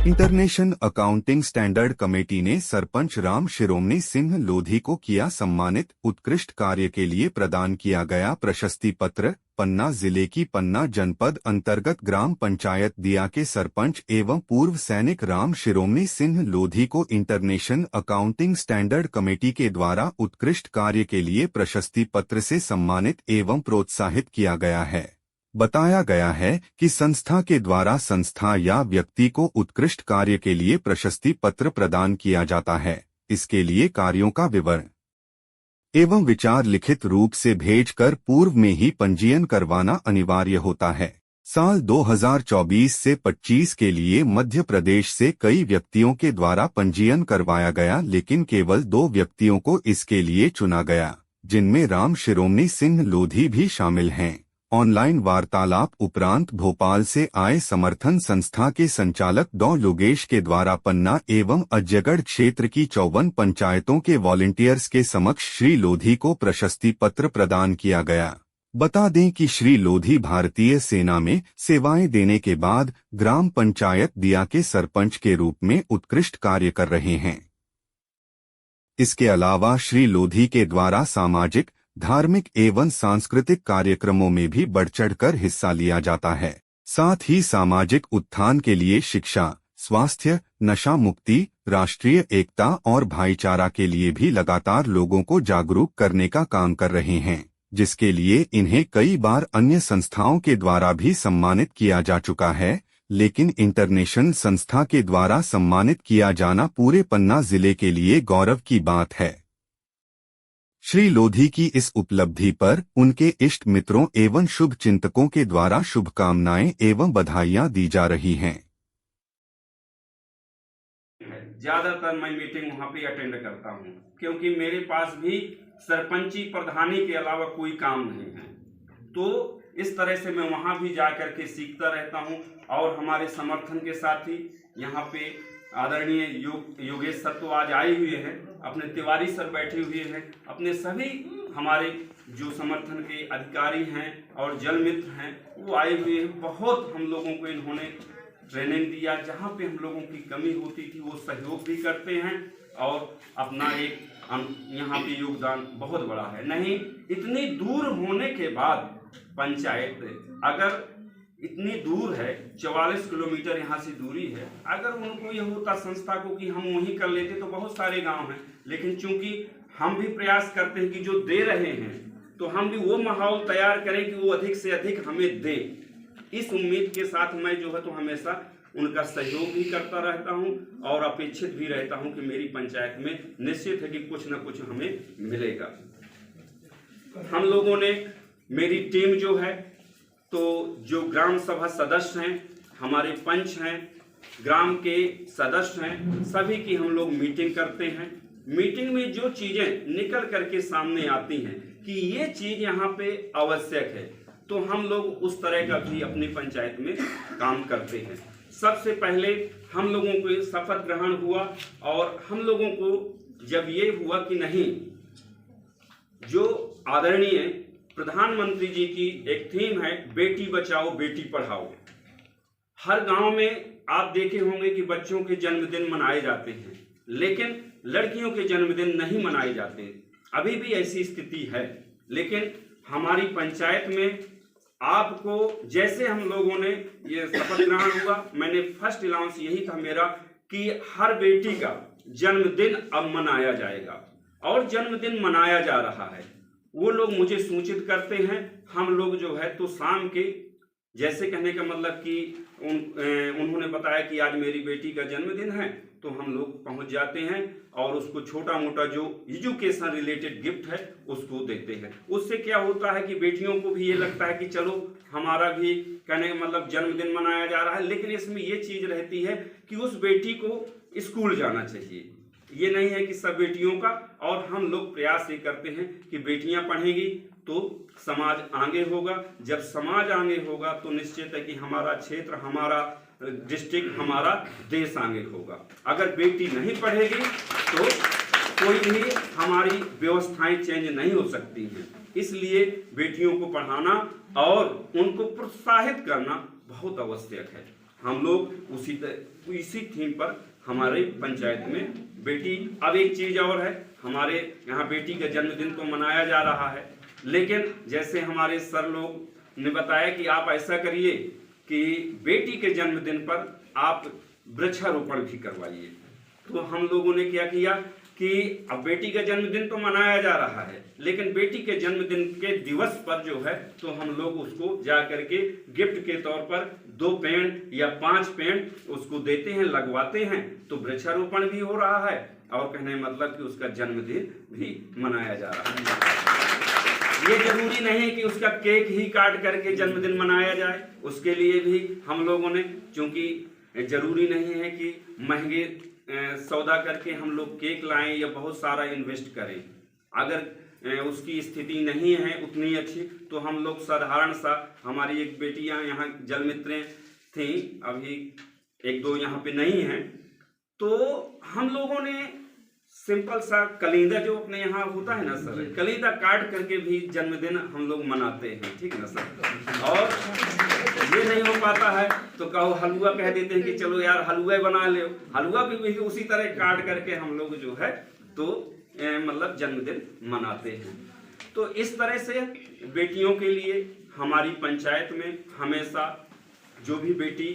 International accounting standard committee ने सरपंच राम शिरोमणि सिंह लोधी को किया सम्मानित। उत्कृष्ट कार्य के लिए प्रदान किया गया प्रशस्ति पत्र। पन्ना जिले की पन्ना जनपद अंतर्गत ग्राम पंचायत दिया के सरपंच एवं पूर्व सैनिक राम शिरोमणि सिंह लोधी को इंटरनेशनल अकाउंटिंग स्टैंडर्ड कमेटी के द्वारा उत्कृष्ट कार्य के लिए प्रशस्ति पत्र से सम्मानित एवं प्रोत्साहित किया गया है। बताया गया है कि संस्था के द्वारा संस्था या व्यक्ति को उत्कृष्ट कार्य के लिए प्रशस्ति पत्र प्रदान किया जाता है। इसके लिए कार्यों का विवरण एवं विचार लिखित रूप से भेजकर पूर्व में ही पंजीयन करवाना अनिवार्य होता है। साल 2024 से 25 के लिए मध्य प्रदेश से कई व्यक्तियों के द्वारा पंजीयन करवाया गया, लेकिन केवल 2 व्यक्तियों को इसके लिए चुना गया, जिनमें राम शिरोमणि सिंह लोधी भी शामिल हैं। ऑनलाइन वार्तालाप उपरांत भोपाल से आए समर्थन संस्था के संचालक डॉ योगेश के द्वारा पन्ना एवं अजयगढ़ क्षेत्र की 54 पंचायतों के वॉलंटियर्स के समक्ष श्री लोधी को प्रशस्ति पत्र प्रदान किया गया। बता दें कि श्री लोधी भारतीय सेना में सेवाएं देने के बाद ग्राम पंचायत दिया के सरपंच के रूप में उत्कृष्ट कार्य कर रहे हैं। इसके अलावा श्री लोधी के द्वारा सामाजिक, धार्मिक एवं सांस्कृतिक कार्यक्रमों में भी बढ़ चढ़कर हिस्सा लिया जाता है। साथ ही सामाजिक उत्थान के लिए शिक्षा, स्वास्थ्य, नशा मुक्ति, राष्ट्रीय एकता और भाईचारा के लिए भी लगातार लोगों को जागरूक करने का काम कर रहे हैं, जिसके लिए इन्हें कई बार अन्य संस्थाओं के द्वारा भी सम्मानित किया जा चुका है। लेकिन इंटरनेशनल संस्था के द्वारा सम्मानित किया जाना पूरे पन्ना जिले के लिए गौरव की बात है। श्री लोधी की इस उपलब्धि पर उनके इष्ट मित्रों एवं शुभ चिंतकों के द्वारा शुभकामनाएं एवं बधाइयां दी जा रही हैं। ज्यादातर मैं मीटिंग वहाँ पे अटेंड करता हूँ, क्योंकि मेरे पास भी सरपंची प्रधानी के अलावा कोई काम नहीं है। तो इस तरह से मैं वहाँ भी जा करके सीखता रहता हूँ। और हमारे समर्थन के साथी यहाँ पे आदरणीय योगेश सर तो आज आए हुए हैं, अपने तिवारी सर बैठे हुए हैं, अपने सभी हमारे जो समर्थन के अधिकारी हैं और जल मित्र हैं वो आए हुए हैं। बहुत हम लोगों को इन्होंने ट्रेनिंग दिया, जहाँ पे हम लोगों की कमी होती थी वो सहयोग भी करते हैं और अपना एक यहाँ पे योगदान बहुत बड़ा है। नहीं, इतनी दूर होने के बाद पंचायत अगर इतनी दूर है, 44 किलोमीटर यहाँ से दूरी है, अगर उनको यह होता संस्था को कि हम वहीं कर लेते तो बहुत सारे गांव हैं। लेकिन चूंकि हम भी प्रयास करते हैं कि जो दे रहे हैं तो हम भी वो माहौल तैयार करें कि वो अधिक से अधिक हमें दें। इस उम्मीद के साथ मैं जो है तो हमेशा उनका सहयोग भी करता रहता हूं और अपेक्षित भी रहता हूं कि मेरी पंचायत में निश्चित है कि कुछ न कुछ हमें मिलेगा। हम लोगों ने, मेरी टीम जो है तो जो ग्राम सभा सदस्य हैं, हमारे पंच हैं, ग्राम के सदस्य हैं, सभी की हम लोग मीटिंग करते हैं। मीटिंग में जो चीजें निकल करके सामने आती हैं कि ये चीज यहाँ पे आवश्यक है, तो हम लोग उस तरह का भी अपनी पंचायत में काम करते हैं। सबसे पहले हम लोगों को शपथ ग्रहण हुआ और हम लोगों को जब ये हुआ कि नहीं, जो आदरणीय प्रधानमंत्री जी की एक थीम है बेटी बचाओ बेटी पढ़ाओ। हर गांव में आप देखे होंगे कि बच्चों के जन्मदिन मनाए जाते हैं, लेकिन लड़कियों के जन्मदिन नहीं मनाए जाते। अभी भी ऐसी स्थिति है। लेकिन हमारी पंचायत में आपको, जैसे हम लोगों ने ये शपथ ग्रहण हुआ, मैंने फर्स्ट अनाउंस यही था मेरा कि हर बेटी का जन्मदिन अब मनाया जाएगा और जन्मदिन मनाया जा रहा है। वो लोग मुझे सूचित करते हैं, हम लोग जो है तो शाम के, जैसे कहने का मतलब कि उन्होंने बताया कि आज मेरी बेटी का जन्मदिन है, तो हम लोग पहुंच जाते हैं और उसको छोटा मोटा जो एजुकेशन रिलेटेड गिफ्ट है उसको देते हैं। उससे क्या होता है कि बेटियों को भी ये लगता है कि चलो हमारा भी कहने का मतलब जन्मदिन मनाया जा रहा है। लेकिन इसमें ये चीज रहती है कि उस बेटी को स्कूल जाना चाहिए। ये नहीं है कि सब बेटियों का, और हम लोग प्रयास ये करते हैं कि बेटियां पढ़ेंगी तो समाज आगे होगा। जब समाज आगे होगा तो निश्चित है कि हमारा क्षेत्र, हमारा डिस्ट्रिक्ट, हमारा देश आगे होगा। अगर बेटी नहीं पढ़ेगी तो कोई भी हमारी व्यवस्थाएं चेंज नहीं हो सकती हैं। इसलिए बेटियों को पढ़ाना और उनको प्रोत्साहित करना बहुत आवश्यक है। हम लोग इसी थीम पर हमारे पंचायत में बेटी, अब एक चीज और है, हमारे यहाँ बेटी का जन्मदिन तो मनाया जा रहा है, लेकिन जैसे हमारे सर लोग ने बताया कि आप ऐसा करिए कि बेटी के जन्मदिन पर आप वृक्षारोपण भी करवाइए। तो हम लोगों ने क्या किया कि अब बेटी का जन्मदिन तो मनाया जा रहा है, लेकिन बेटी के जन्मदिन के दिवस पर जो है तो हम लोग उसको जा करके गिफ्ट के तौर पर 2 पेड़ या 5 पेड़ उसको देते हैं, लगवाते हैं, तो वृक्षारोपण भी हो रहा है और कहने मतलब कि उसका जन्मदिन भी मनाया जा रहा है। ये जरूरी नहीं है कि उसका केक ही काट करके जन्मदिन मनाया जाए, उसके लिए भी हम लोगों ने, चूंकि जरूरी नहीं है कि महंगे सौदा करके हम लोग केक लाएं या बहुत सारा इन्वेस्ट करें, अगर उसकी स्थिति नहीं है उतनी अच्छी, तो हम लोग साधारण सा, हमारी एक बेटियां यहाँ जल मित्रें थी, अभी 1-2 यहाँ पे नहीं हैं, तो हम लोगों ने सिंपल सा कलींदा जो अपने यहाँ होता है ना सर, कलींदा काट करके भी जन्मदिन हम लोग मनाते हैं, ठीक है ना सर। और ये नहीं हो पाता है तो कहो हलवा कह देते हैं कि चलो यार हलवा बना ले, हलवा भी उसी तरह काट करके हम लोग जो है तो मतलब जन्मदिन मनाते हैं। तो इस तरह से बेटियों के लिए हमारी पंचायत में हमेशा जो भी बेटी